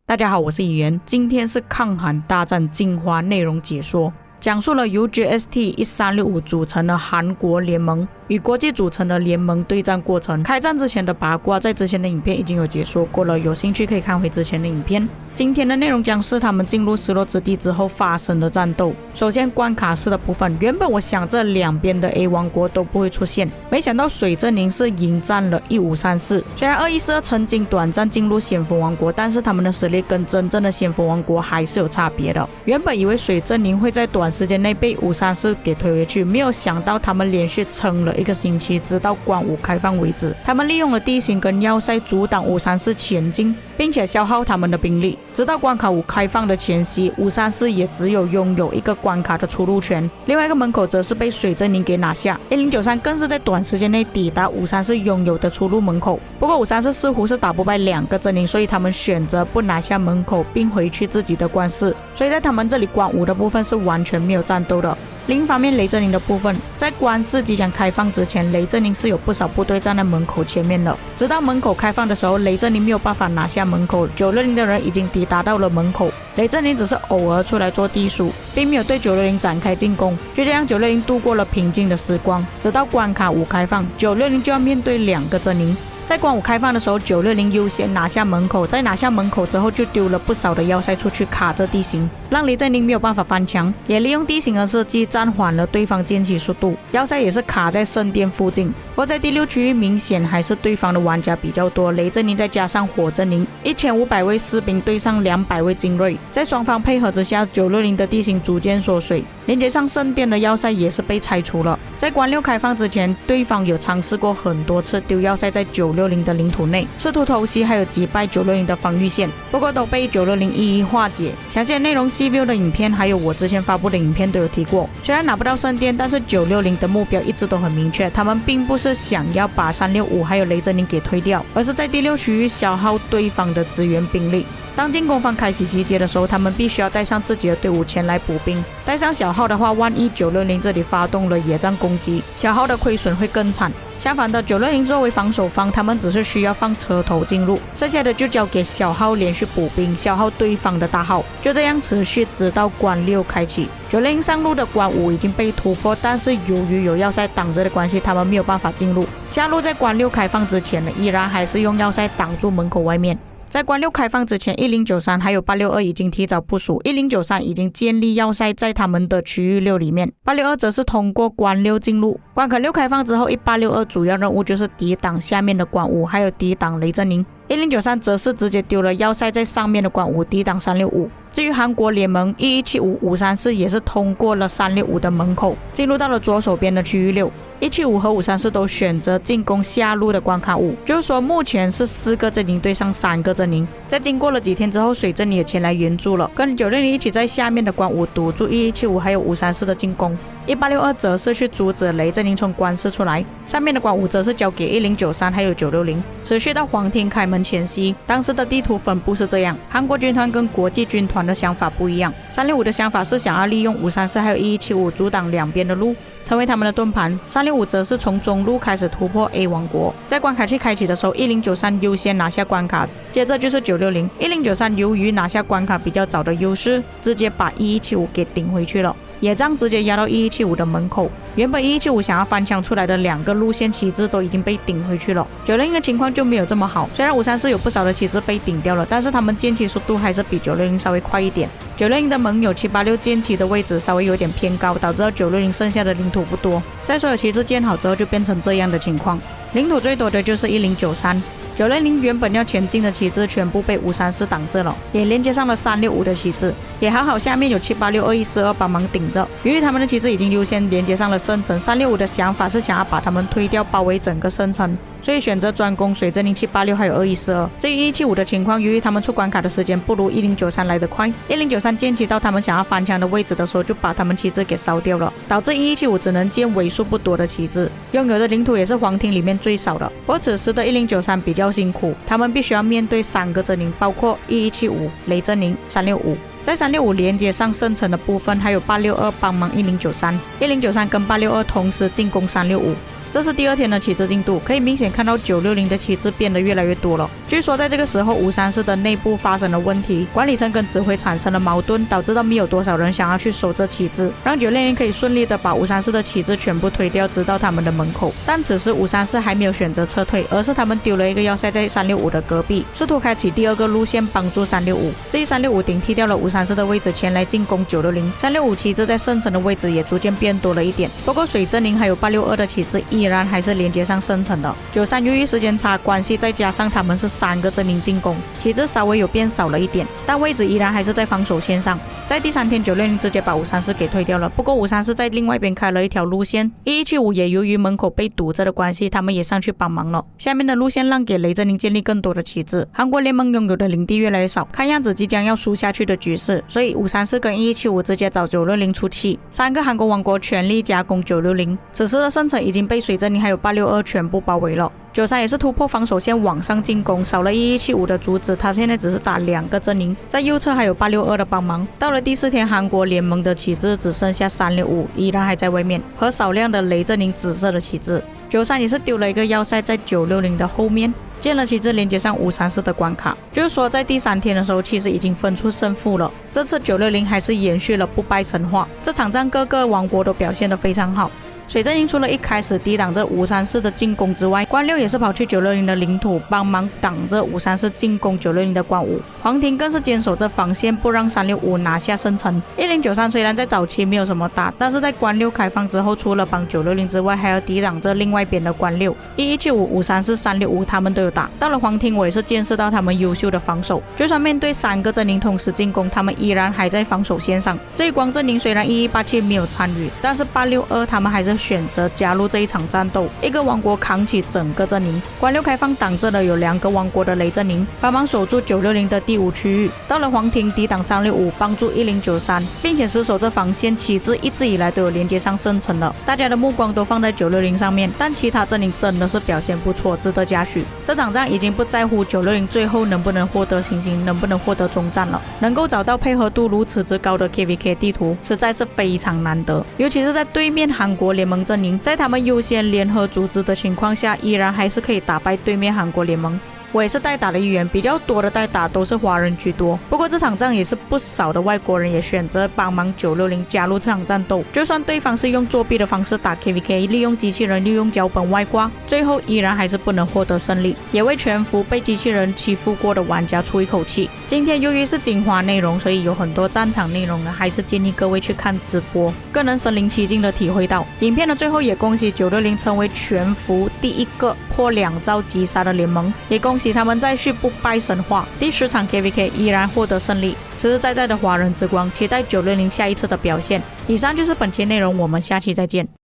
大家好，我是语言，今天是抗韩大战精华内容解说，讲述了由 GST-1365 组成的韩国联盟与国际组成的联盟对战过程。开战之前的八卦在之前的影片已经有解说过了，有兴趣可以看回之前的影片。今天的内容将是他们进入失落之地之后发生的战斗。首先关卡式的部分，原本我想这两边的 A 王国都不会出现，没想到水阵营是迎战了1534。虽然2142曾经短暂进入先锋王国，但是他们的实力跟真正的先锋王国还是有差别的。原本以为水阵营会在短时间内被534给推回去，没有想到他们连续撑了1个星期，直到关5开放为止。他们利用了地形跟要塞阻挡534前进，并且消耗他们的兵力。直到关卡5开放的前夕，534也只有拥有1个关卡的出入权，另外一个门口则是被水阵营给拿下。1093更是在短时间内抵达534拥有的出入门口，不过534似乎是打不败2个阵营，所以他们选择不拿下门口并回去自己的关室，所以在他们这里关5的部分是完全没有战斗的。另一方面，雷阵营的部分，在关室即将开放之前，雷阵营是有不少部队站在门口前面的。直到门口开放的时候，雷阵营没有办法拿下门口，960的人已经抵达到了门口。雷阵营只是偶尔出来做地鼠，并没有对960展开进攻。就这样，960度过了平静的时光。直到关卡5开放，960就要面对2个阵营。在关5开放的时候，960优先拿下门口，在拿下门口之后就丢了不少的要塞出去卡着地形，让雷阵营没有办法翻墙，也利用地形的设计暂缓了对方建起速度。要塞也是卡在圣殿附近。不过在第6区域明显还是对方的玩家比较多，雷阵营再加上火阵营，1500位士兵对上200位精锐，在双方配合之下，960的地形逐渐缩水，连接上圣殿的要塞也是被拆除了。在关6开放之前，对方有尝试过很多次丢要塞在960的领土内，试图偷袭还有击败960的防御线，不过都被960一一化解。详细的内容 CPU 的影片还有我之前发布的影片都有提过。虽然拿不到圣殿，但是960的目标一直都很明确，他们并不是想要把365还有雷阵营给推掉，而是在第6区域消耗对方的支援兵力。当进攻方开启集结的时候，他们必须要带上自己的队伍前来补兵。带上小号的话，万一960这里发动了野战攻击，小号的亏损会更惨。相反的，960作为防守方，他们只是需要放车头进入，剩下的就交给小号连续补兵，消耗对方的大号。就这样持续直到关6开启。960上路的关5已经被突破，但是由于有要塞挡着的关系，他们没有办法进入。下路在关6开放之前呢，依然还是用要塞挡住门口外面。在关6开放之前，1093还有862已经提早部署，1093已经建立要塞在他们的区域6里面，862则是通过关6进入。关卡6开放之后，1862主要任务就是抵挡下面的关5，还有抵挡雷阵营。1093则是直接丢了要塞在上面的关5，抵挡365。至于韩国联盟1175、534也是通过了365的门口，进入到了左手边的区域6。175和534都选择进攻下路的关卡5，就是说目前是4个阵营对上3个阵营。在经过了几天之后，水阵营也前来援助了，跟960一起在下面的关5堵住1175还有534的进攻。1862则是去阻止雷阵营从关室出来，上面的关5则是交给1093还有960。持续到皇庭开门前夕，当时的地图分布是这样，韩国军团跟国际军团的想法不一样。365的想法是想要利用534还有1175阻挡两边的路，成为他们的盾盘。365则是从中路开始突破 A 王国。在关卡器开启的时候，1093优先拿下关卡，接着就是960。1093由于拿下关卡比较早的优势，直接把1175给顶回去了。野仗直接压到1175的门口，原本1175想要翻墙出来的2个路线旗帜都已经被顶回去了。960的情况就没有这么好，虽然534有不少的旗帜被顶掉了，但是他们建起速度还是比960稍微快一点。960的盟友786建起的位置稍微有点偏高，导致960剩下的领土不多。在所有旗帜建好之后，就变成这样的情况，领土最多的就是1093。960原本要前进的旗帜全部被534挡着了，也连接上了365的旗帜，也还好下面有786、2142帮忙顶着。由于他们的旗帜已经优先连接上了圣城，365的想法是想要把他们推掉，包围整个圣城，所以选择专攻水阵营786还有2142。至于175的情况，由于他们出关卡的时间不如1093来得快，1093建起到他们想要翻墙的位置的时候，就把他们旗帜给烧掉了，导致1175只能建为数不多的旗帜，拥有的领土也是皇庭里面最少的。不过此时的1093比较辛苦，他们必须要面对3个阵营，包括1175、雷阵营、365。在365连接上圣城的部分，还有862帮忙1093，1093跟862同时进攻365。这是第2天的旗帜进度，可以明显看到960的旗帜变得越来越多了。据说在这个时候534的内部发生了问题，管理层跟指挥产生了矛盾，导致到没有多少人想要去守这旗帜，让960可以顺利的把534的旗帜全部推掉，直到他们的门口。但此时534还没有选择撤退，而是他们丢了一个要塞在365的隔壁，试图开启第2个路线帮助365。这一365顶替掉了534的位置，前来进攻960。365旗帜在圣城的位置也逐渐变多了一点，不过水阵营还有862的旗帜依然还是连接上圣城的。93由于时间差关系，再加上他们是3个阵营进攻，旗帜稍微有变少了一点，但位置依然还是在防守线上。在第3天960直接把534给推掉了，不过534在另外边开了一条路线，1175也由于门口被堵着的关系，他们也上去帮忙了。下面的路线让给雷阵营建立更多的旗帜。韩国联盟拥有的领地越来越少，看样子即将要输下去的局势，所以534跟1175直接找960出气，3个韩国王国全力加攻960。此时的圣城已经被水阵营还有862全部包围了。93也是突破防守线往上进攻，少了1175的阻止，他现在只是打2个阵营，在右侧还有862的帮忙。到了第4天，韩国联盟的旗帜只剩下365依然还在外面，和少量的雷阵营紫色的旗帜。93也是丢了一个要塞在960的后面，建了旗帜连接上534的关卡，就是说在第3天的时候其实已经分出胜负了。这次960还是延续了不败神话，这场战各个王国都表现得非常好。水阵营除了一开始抵挡着534的进攻之外，关六也是跑去960的领土帮忙挡着534进攻960的关五，黄庭更是坚守着防线，不让365拿下圣城。1093虽然在早期没有什么打，但是在关六开放之后，除了帮960之外，还要抵挡着另外边的关六。1175、534、365他们都有打。到了黄庭，我也是见识到他们优秀的防守，就算面对3个阵营同时进攻，他们依然还在防守线上。这一光阵营虽然1187没有参与，但是862他们还是选择加入这一场战斗，一个王国扛起整个阵营。关六开放挡着的有2个王国的雷阵营，帮忙守住960的第5区域。到了黄庭抵挡365，帮助1093，并且死守这防线，旗帜一直以来都有连接上圣城了。大家的目光都放在960上面，但其他阵营真的是表现不错，值得嘉许。这场仗已经不在乎960最后能不能获得星星，能不能获得终战了。能够找到配合度如此之高的 KVK 地图，实在是非常难得，尤其是在对面韩国联盟阵营，在他们优先联合组织的情况下，依然还是可以打败对面韩国联盟。我也是代打的一员，比较多的代打都是华人居多，不过这场仗也是不少的外国人也选择帮忙960加入这场战斗。就算对方是用作弊的方式打 KVK， 利用机器人，利用脚本外挂，最后依然还是不能获得胜利，也为全服被机器人欺负过的玩家出一口气。今天由于是精华内容，所以有很多战场内容呢，还是建议各位去看直播，更能身临其境的体会到。影片的最后也恭喜960成为全服第一个破2兆击杀的联盟，也恭喜他们再续不败神话。第10场 KVK 依然获得胜利，实实在在的华人之光，期待960下一次的表现。以上就是本期内容，我们下期再见。